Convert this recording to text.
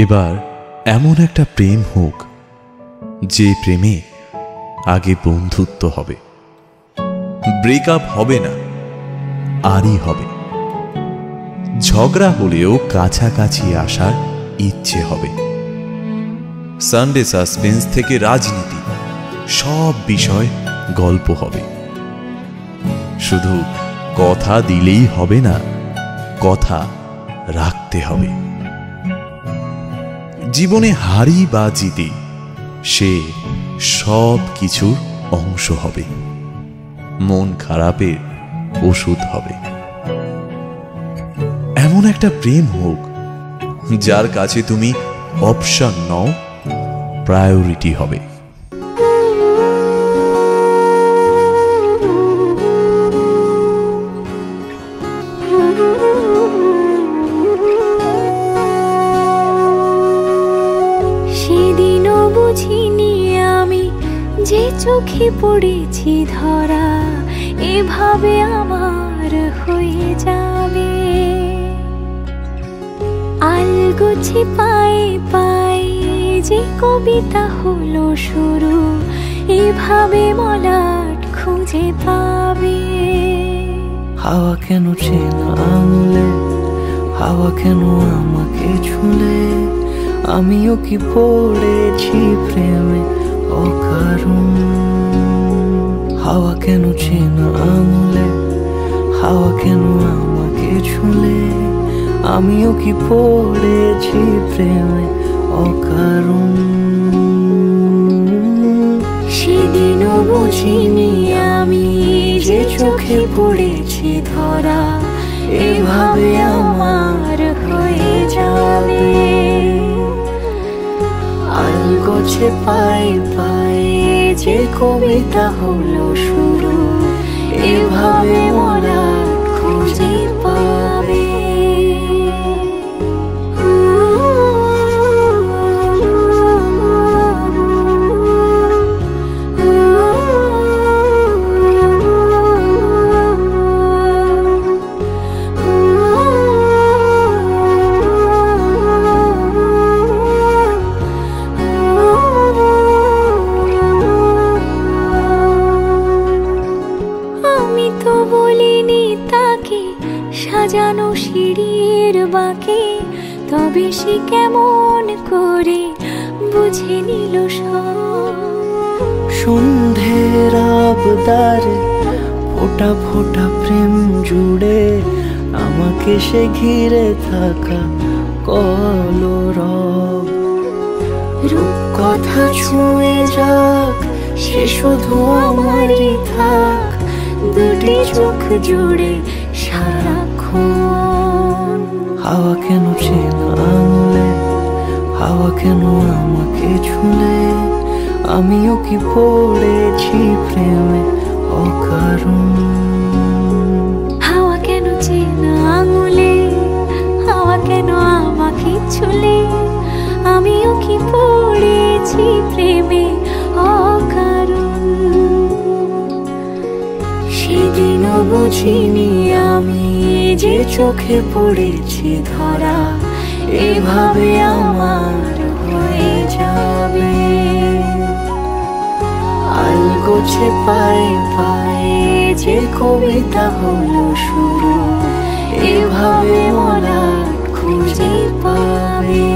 এবার এমন একটা প্রেম হোক যে প্রেমে আগে বন্ধুত্ব হবে, ব্রেকআপ হবে না, আরই হবে। ঝগড়া হলেও কাছাকাছি আসার ইচ্ছে হবে। সানডে সাসপেন্স থেকে রাজনীতি, সব বিষয় গল্প হবে। শুধু কথা দিলেই হবে না, কথা রাখতে হবে। জীবনে হারি বা জিতি, সে সব কিছুর অংশ হবে, মন খারাপের ওষুধ হবে। এমন একটা প্রেম হোক যার কাছে তুমি অপশন নও, প্রায়োরিটি হবে। সেদিনও বুঝিনি আমি যে চোখে পড়েছি ধরা, এভাবে আমার হয়ে যাবে। আলগোছে পায়ে পায়ে যে কবিতা হলো শুরু, এভাবে মলাট খুঁজে পাবে। হাওয়া কেন চেনা আঙুলে, হাওয়া কেন আমাকে ছুলে, আমিও কি পড়েছি প্রেমে অকারণ। হাওয়া কেন চেনা আঙুলে, হাওয়া কেন আমাকে ছুলে, আমিও কি পড়েছি প্রেমে অকারণ। সেদিনও বুঝিনি আমি যে চোখে পড়েছি ধরা, এভাবে আমার হয়ে যাবে। আলগোছে পায়ে পায়ে যে কবিতা হলো শুরু, এভাবে মলাট খুঁজে পাবে। সাজানো সিঁড়ির বাঁকে, তবে সে কেমন করে বুঝে নিল সব। সন্ধ্যের আবদারে ফোটা ফোটা প্রেম জুড়ে, আমাকে সে ঘিরে থাকা কলরব। রূপকথা ছুঁয়ে যাক, সে শুধু আমারই থাক, দুটি চোখ জুড়ে সারাক্ষণ। হাওয়া কেন চেনা আঙুলে, হাওয়া কেন আমাকে ছুলে, আমিও কি পড়েছি প্রেমে অকারণ। হাওয়া কেন চেনা আঙুলে, হাওয়া কেন আমাকে ছুলে, আমিও কি পড়েছি প্রেমে অকারণ। সেদিনও বুঝিনি আমি যে চোখে পড়েছি ধরা, এভাবে আমার হয়ে যাবে। আলগোছে পায়ে পায়ে যে কবিতা হলো শুরু, এভাবে মলাট খুঁজে পাবে।